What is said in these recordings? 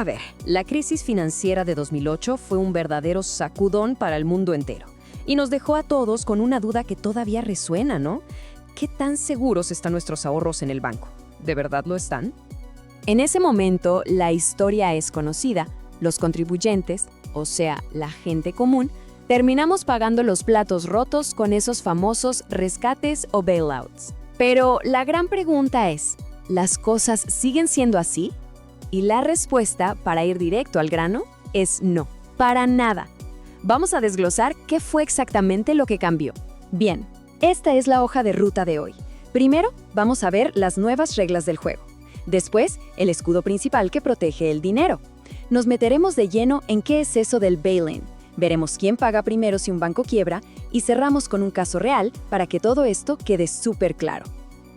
A ver, la crisis financiera de 2008 fue un verdadero sacudón para el mundo entero. Y nos dejó a todos con una duda que todavía resuena, ¿no? ¿Qué tan seguros están nuestros ahorros en el banco? ¿De verdad lo están? En ese momento, la historia es conocida. Los contribuyentes, o sea, la gente común, terminamos pagando los platos rotos con esos famosos rescates o bailouts. Pero la gran pregunta es, ¿las cosas siguen siendo así? Y la respuesta, para ir directo al grano, es no, para nada. Vamos a desglosar qué fue exactamente lo que cambió. Bien, esta es la hoja de ruta de hoy. Primero, vamos a ver las nuevas reglas del juego. Después, el escudo principal que protege el dinero. Nos meteremos de lleno en qué es eso del bail-in. Veremos quién paga primero si un banco quiebra y cerramos con un caso real para que todo esto quede súper claro.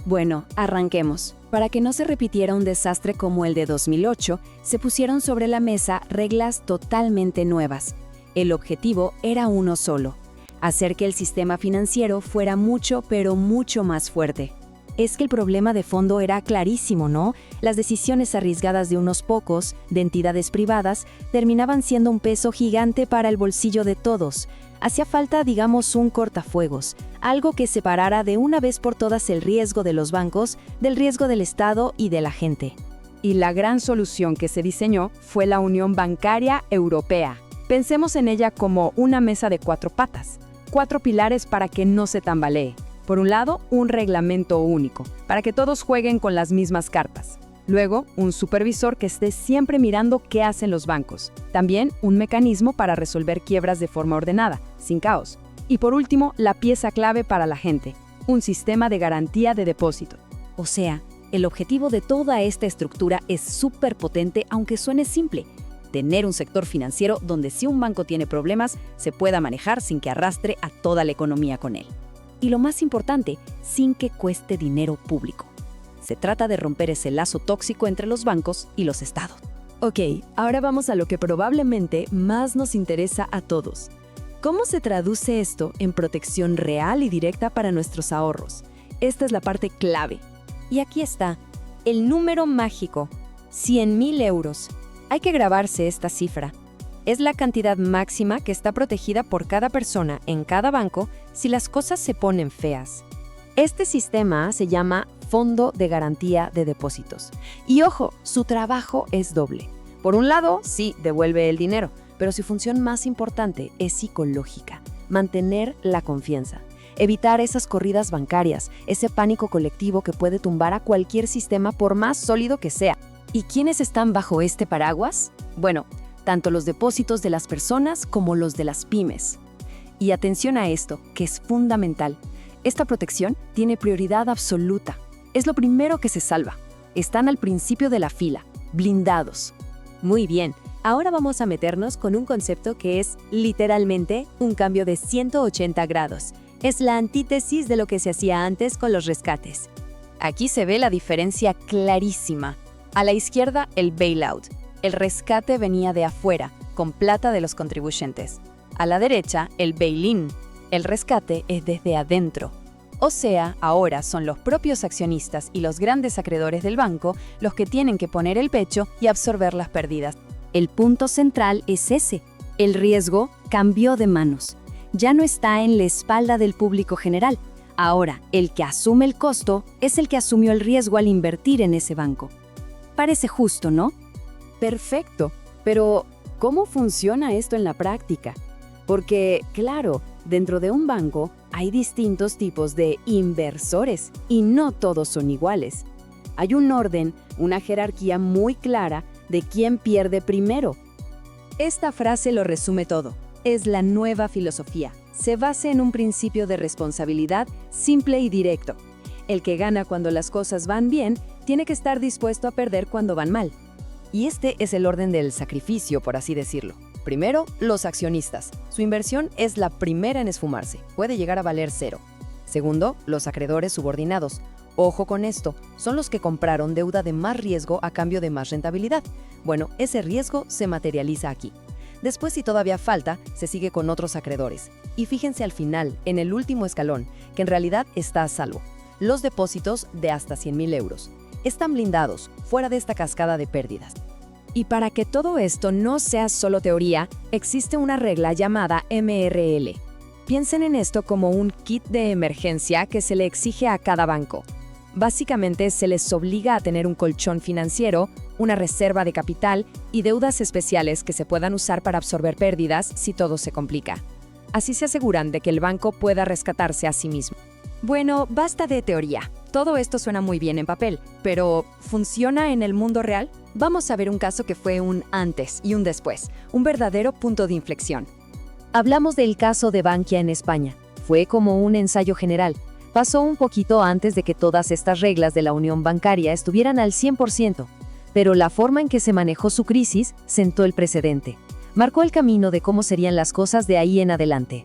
Bueno, arranquemos. Para que no se repitiera un desastre como el de 2008, se pusieron sobre la mesa reglas totalmente nuevas. El objetivo era uno solo: hacer que el sistema financiero fuera mucho, pero mucho más fuerte. Es que el problema de fondo era clarísimo, ¿no? Las decisiones arriesgadas de unos pocos, de entidades privadas, terminaban siendo un peso gigante para el bolsillo de todos. Hacía falta, digamos, un cortafuegos, algo que separara de una vez por todas el riesgo de los bancos del riesgo del Estado y de la gente. Y la gran solución que se diseñó fue la Unión Bancaria Europea. Pensemos en ella como una mesa de 4 patas, 4 pilares para que no se tambalee. Por un lado, un reglamento único, para que todos jueguen con las mismas cartas. Luego, un supervisor que esté siempre mirando qué hacen los bancos. También un mecanismo para resolver quiebras de forma ordenada, sin caos. Y por último, la pieza clave para la gente, un sistema de garantía de depósito. O sea, el objetivo de toda esta estructura es súper potente, aunque suene simple. Tener un sector financiero donde si un banco tiene problemas, se pueda manejar sin que arrastre a toda la economía con él. Y lo más importante, sin que cueste dinero público. Se trata de romper ese lazo tóxico entre los bancos y los estados. Ok, ahora vamos a lo que probablemente más nos interesa a todos. ¿Cómo se traduce esto en protección real y directa para nuestros ahorros? Esta es la parte clave. Y aquí está, el número mágico, 100.000 euros. Hay que grabarse esta cifra. Es la cantidad máxima que está protegida por cada persona en cada banco si las cosas se ponen feas. Este sistema se llama Fondo de Garantía de Depósitos. Y ojo, su trabajo es doble. Por un lado, sí, devuelve el dinero, pero su función más importante es psicológica: mantener la confianza. Evitar esas corridas bancarias, ese pánico colectivo que puede tumbar a cualquier sistema por más sólido que sea. ¿Y quiénes están bajo este paraguas? Bueno, tanto los depósitos de las personas como los de las pymes. Y atención a esto, que es fundamental. Esta protección tiene prioridad absoluta. Es lo primero que se salva. Están al principio de la fila, blindados. Muy bien, ahora vamos a meternos con un concepto que es literalmente un cambio de 180 grados. Es la antítesis de lo que se hacía antes con los rescates. Aquí se ve la diferencia clarísima. A la izquierda, el bailout. El rescate venía de afuera, con plata de los contribuyentes. A la derecha, el bail-in. El rescate es desde adentro. O sea, ahora son los propios accionistas y los grandes acreedores del banco los que tienen que poner el pecho y absorber las pérdidas. El punto central es ese. El riesgo cambió de manos. Ya no está en la espalda del público general. Ahora, el que asume el costo es el que asumió el riesgo al invertir en ese banco. Parece justo, ¿no? Perfecto, pero ¿cómo funciona esto en la práctica? Porque, claro, dentro de un banco hay distintos tipos de inversores y no todos son iguales. Hay un orden, una jerarquía muy clara de quién pierde primero. Esta frase lo resume todo. Es la nueva filosofía. Se basa en un principio de responsabilidad simple y directo. El que gana cuando las cosas van bien tiene que estar dispuesto a perder cuando van mal. Y este es el orden del sacrificio, por así decirlo. Primero, los accionistas. Su inversión es la primera en esfumarse. Puede llegar a valer 0. Segundo, los acreedores subordinados. Ojo con esto, son los que compraron deuda de más riesgo a cambio de más rentabilidad. Bueno, ese riesgo se materializa aquí. Después, si todavía falta, se sigue con otros acreedores. Y fíjense al final, en el último escalón, que en realidad está a salvo. Los depósitos de hasta 100.000 euros. Están blindados, fuera de esta cascada de pérdidas. Y para que todo esto no sea solo teoría, existe una regla llamada MRL. Piensen en esto como un kit de emergencia que se le exige a cada banco. Básicamente se les obliga a tener un colchón financiero, una reserva de capital y deudas especiales que se puedan usar para absorber pérdidas si todo se complica. Así se aseguran de que el banco pueda rescatarse a sí mismo. Bueno, basta de teoría. Todo esto suena muy bien en papel, pero ¿funciona en el mundo real? Vamos a ver un caso que fue un antes y un después, un verdadero punto de inflexión. Hablamos del caso de Bankia en España. Fue como un ensayo general. Pasó un poquito antes de que todas estas reglas de la unión bancaria estuvieran al 100%, pero la forma en que se manejó su crisis sentó el precedente. Marcó el camino de cómo serían las cosas de ahí en adelante.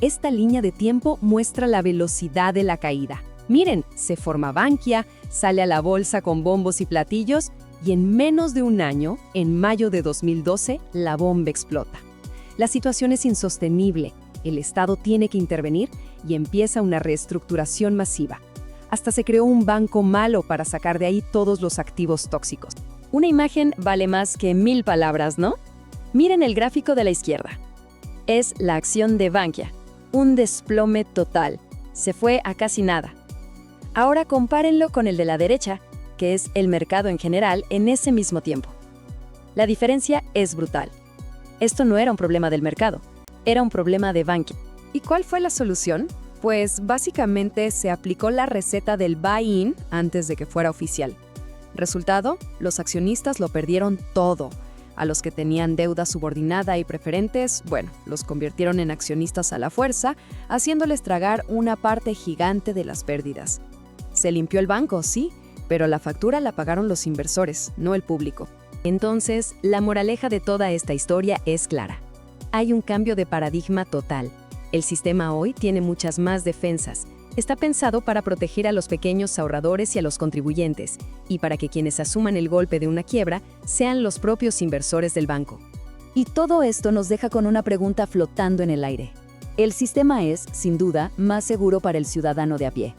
Esta línea de tiempo muestra la velocidad de la caída. Miren, se forma Bankia, sale a la bolsa con bombos y platillos y en menos de un año, en mayo de 2012, la bomba explota. La situación es insostenible, el Estado tiene que intervenir y empieza una reestructuración masiva. Hasta se creó un banco malo para sacar de ahí todos los activos tóxicos. Una imagen vale más que 1000 palabras, ¿no? Miren el gráfico de la izquierda. Es la acción de Bankia. Un desplome total. Se fue a casi nada. Ahora compárenlo con el de la derecha, que es el mercado en general en ese mismo tiempo. La diferencia es brutal. Esto no era un problema del mercado, era un problema de Bankia. ¿Y cuál fue la solución? Pues básicamente se aplicó la receta del buy-in antes de que fuera oficial. Resultado, los accionistas lo perdieron todo. A los que tenían deuda subordinada y preferentes, bueno, los convirtieron en accionistas a la fuerza, haciéndoles tragar una parte gigante de las pérdidas. Se limpió el banco, sí, pero la factura la pagaron los inversores, no el público. Entonces, la moraleja de toda esta historia es clara. Hay un cambio de paradigma total. El sistema hoy tiene muchas más defensas. Está pensado para proteger a los pequeños ahorradores y a los contribuyentes, y para que quienes asuman el golpe de una quiebra sean los propios inversores del banco. Y todo esto nos deja con una pregunta flotando en el aire. El sistema es, sin duda, más seguro para el ciudadano de a pie.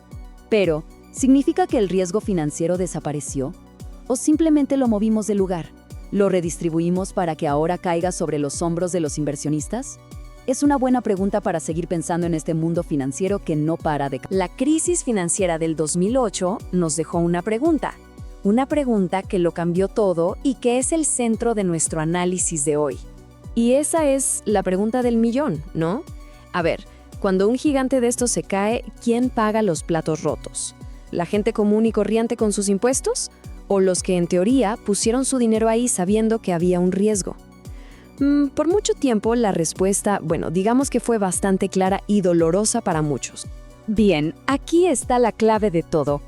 Pero, ¿significa que el riesgo financiero desapareció? ¿O simplemente lo movimos del lugar? ¿Lo redistribuimos para que ahora caiga sobre los hombros de los inversionistas? Es una buena pregunta para seguir pensando en este mundo financiero que no para de cambiar. La crisis financiera del 2008 nos dejó una pregunta que lo cambió todo y que es el centro de nuestro análisis de hoy. Y esa es la pregunta del millón, ¿no? A ver, cuando un gigante de estos se cae, ¿quién paga los platos rotos? ¿La gente común y corriente con sus impuestos? ¿O los que en teoría pusieron su dinero ahí sabiendo que había un riesgo? Por mucho tiempo la respuesta, digamos que fue bastante clara y dolorosa para muchos. Bien, aquí está la clave de todo.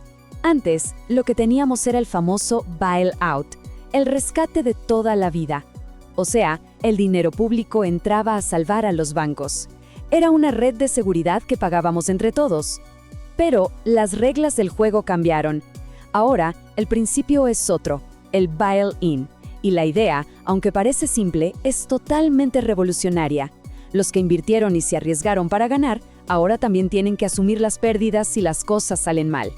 Antes, lo que teníamos era el famoso bailout, el rescate de toda la vida. O sea, el dinero público entraba a salvar a los bancos. Era una red de seguridad que pagábamos entre todos. Pero las reglas del juego cambiaron. Ahora, el principio es otro, el bail-in. Y la idea, aunque parece simple, es totalmente revolucionaria. Los que invirtieron y se arriesgaron para ganar, ahora también tienen que asumir las pérdidas si las cosas salen mal.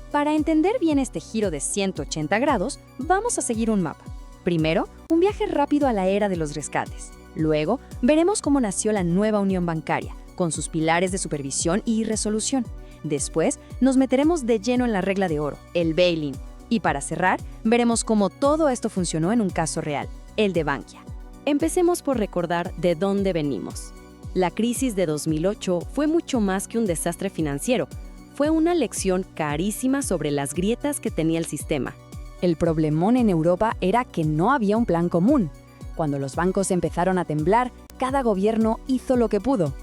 Para entender bien este giro de 180 grados, vamos a seguir un mapa. Primero, un viaje rápido a la era de los rescates. Luego, veremos cómo nació la nueva unión bancaria, con sus pilares de supervisión y resolución. Después, nos meteremos de lleno en la regla de oro, el bail-in. Y para cerrar, veremos cómo todo esto funcionó en un caso real, el de Bankia. Empecemos por recordar de dónde venimos. La crisis de 2008 fue mucho más que un desastre financiero. Fue una lección carísima sobre las grietas que tenía el sistema. El problemón en Europa era que no había un plan común. Cuando los bancos empezaron a temblar, cada gobierno hizo lo que pudo.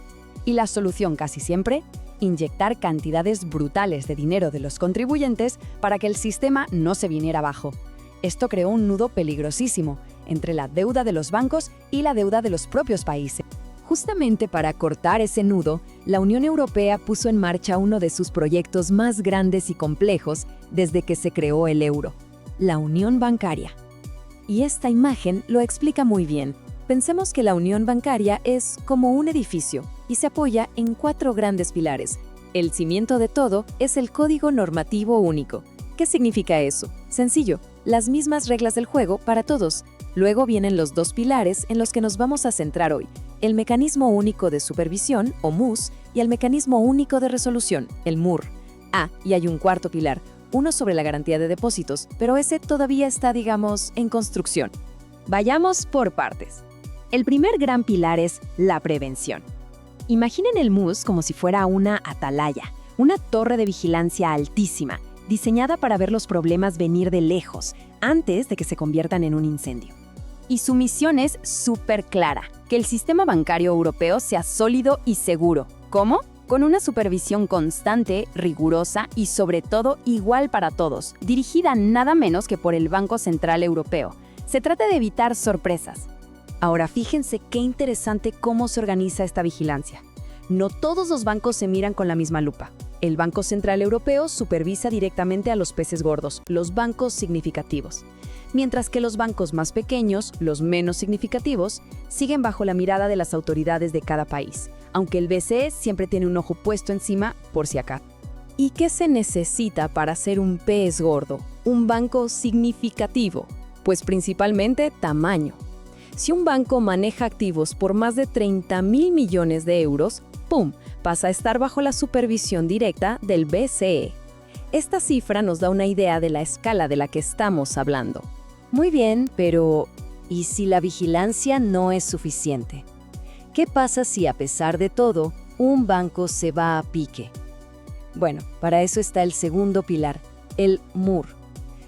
Y la solución casi siempre, inyectar cantidades brutales de dinero de los contribuyentes para que el sistema no se viniera abajo. Esto creó un nudo peligrosísimo entre la deuda de los bancos y la deuda de los propios países. Justamente para cortar ese nudo, la Unión Europea puso en marcha uno de sus proyectos más grandes y complejos desde que se creó el euro, la Unión Bancaria. Y esta imagen lo explica muy bien. Pensemos que la unión bancaria es como un edificio y se apoya en 4 grandes pilares. El cimiento de todo es el código normativo único. ¿Qué significa eso? Sencillo, las mismas reglas del juego para todos. Luego vienen los dos pilares en los que nos vamos a centrar hoy, el Mecanismo Único de Supervisión, o MUS, y el Mecanismo Único de Resolución, el MUR. Y hay un cuarto pilar, uno sobre la garantía de depósitos, pero ese todavía está, digamos, en construcción. Vayamos por partes. El primer gran pilar es la prevención. Imaginen el MUS como si fuera una atalaya, una torre de vigilancia altísima, diseñada para ver los problemas venir de lejos, antes de que se conviertan en un incendio. Y su misión es súper clara, que el sistema bancario europeo sea sólido y seguro. ¿Cómo? Con una supervisión constante, rigurosa y sobre todo igual para todos, dirigida nada menos que por el Banco Central Europeo. Se trata de evitar sorpresas. Ahora fíjense qué interesante cómo se organiza esta vigilancia. No todos los bancos se miran con la misma lupa. El Banco Central Europeo supervisa directamente a los peces gordos, los bancos significativos, mientras que los bancos más pequeños, los menos significativos, siguen bajo la mirada de las autoridades de cada país, aunque el BCE siempre tiene un ojo puesto encima por si acaso. ¿Y qué se necesita para ser un pez gordo, un banco significativo? Pues principalmente tamaño. Si un banco maneja activos por más de 30.000 millones de euros, ¡pum!, pasa a estar bajo la supervisión directa del BCE. Esta cifra nos da una idea de la escala de la que estamos hablando. Muy bien, pero ¿y si la vigilancia no es suficiente? ¿Qué pasa si, a pesar de todo, un banco se va a pique? Bueno, para eso está el segundo pilar, el MUR.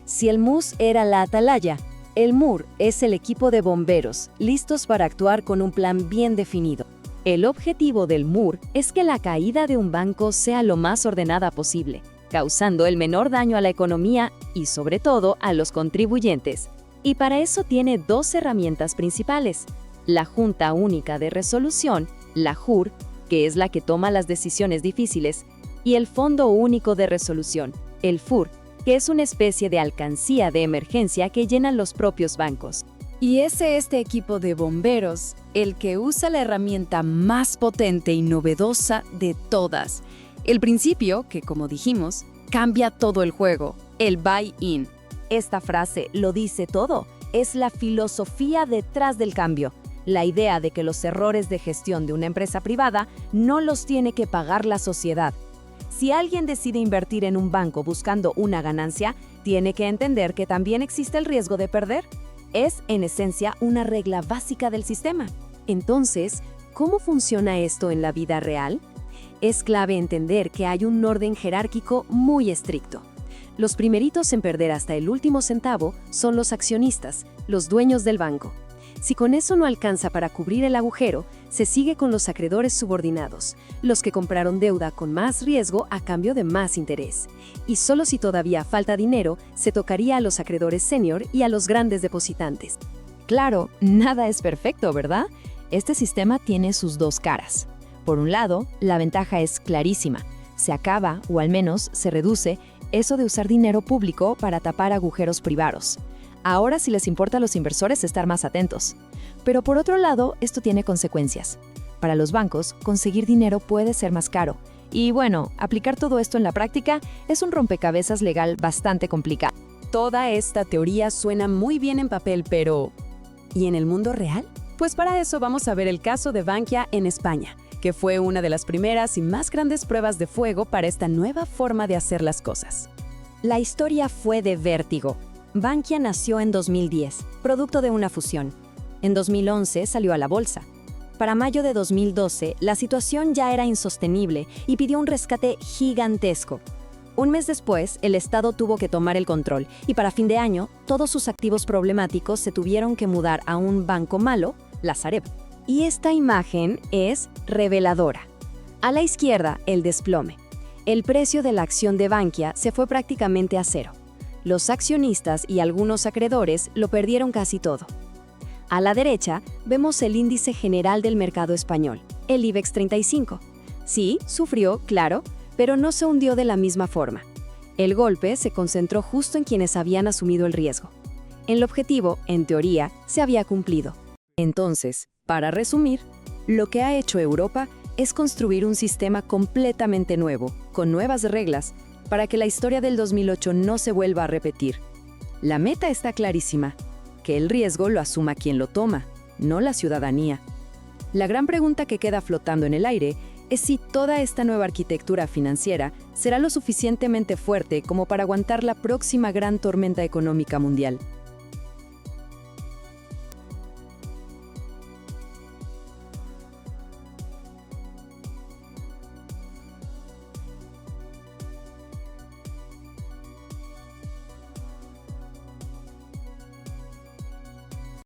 Si el MUS era la atalaya, el MUR es el equipo de bomberos, listos para actuar con un plan bien definido. El objetivo del MUR es que la caída de un banco sea lo más ordenada posible, causando el menor daño a la economía y, sobre todo, a los contribuyentes. Y para eso tiene dos herramientas principales: la Junta Única de Resolución, la JUR, que es la que toma las decisiones difíciles, y el Fondo Único de Resolución, el FUR, que es una especie de alcancía de emergencia que llenan los propios bancos. Y es este equipo de bomberos el que usa la herramienta más potente y novedosa de todas. El principio, que como dijimos, cambia todo el juego, el buy-in. Esta frase lo dice todo. Es la filosofía detrás del cambio. La idea de que los errores de gestión de una empresa privada no los tiene que pagar la sociedad. Si alguien decide invertir en un banco buscando una ganancia, tiene que entender que también existe el riesgo de perder. Es, en esencia, una regla básica del sistema. Entonces, ¿cómo funciona esto en la vida real? Es clave entender que hay un orden jerárquico muy estricto. Los primeritos en perder hasta el último centavo son los accionistas, los dueños del banco. Si con eso no alcanza para cubrir el agujero, se sigue con los acreedores subordinados, los que compraron deuda con más riesgo a cambio de más interés. Y solo si todavía falta dinero, se tocaría a los acreedores senior y a los grandes depositantes. Claro, nada es perfecto, ¿verdad? Este sistema tiene sus dos caras. Por un lado, la ventaja es clarísima. Se acaba, o al menos se reduce, eso de usar dinero público para tapar agujeros privados. Ahora sí les importa a los inversores estar más atentos. Pero por otro lado, esto tiene consecuencias. Para los bancos, conseguir dinero puede ser más caro. Y bueno, aplicar todo esto en la práctica es un rompecabezas legal bastante complicado. Toda esta teoría suena muy bien en papel, pero ¿y en el mundo real? Pues para eso vamos a ver el caso de Bankia en España, que fue una de las primeras y más grandes pruebas de fuego para esta nueva forma de hacer las cosas. La historia fue de vértigo. Bankia nació en 2010, producto de una fusión. En 2011 salió a la bolsa. Para mayo de 2012, la situación ya era insostenible y pidió un rescate gigantesco. Un mes después, el Estado tuvo que tomar el control y para fin de año, todos sus activos problemáticos se tuvieron que mudar a un banco malo, la Sareb. Y esta imagen es reveladora. A la izquierda, el desplome. El precio de la acción de Bankia se fue prácticamente a cero. Los accionistas y algunos acreedores lo perdieron casi todo. A la derecha, vemos el índice general del mercado español, el IBEX 35. Sí, sufrió, claro, pero no se hundió de la misma forma. El golpe se concentró justo en quienes habían asumido el riesgo. El objetivo, en teoría, se había cumplido. Entonces, para resumir, lo que ha hecho Europa es construir un sistema completamente nuevo, con nuevas reglas, para que la historia del 2008 no se vuelva a repetir. La meta está clarísima: que el riesgo lo asuma quien lo toma, no la ciudadanía. La gran pregunta que queda flotando en el aire es si toda esta nueva arquitectura financiera será lo suficientemente fuerte como para aguantar la próxima gran tormenta económica mundial.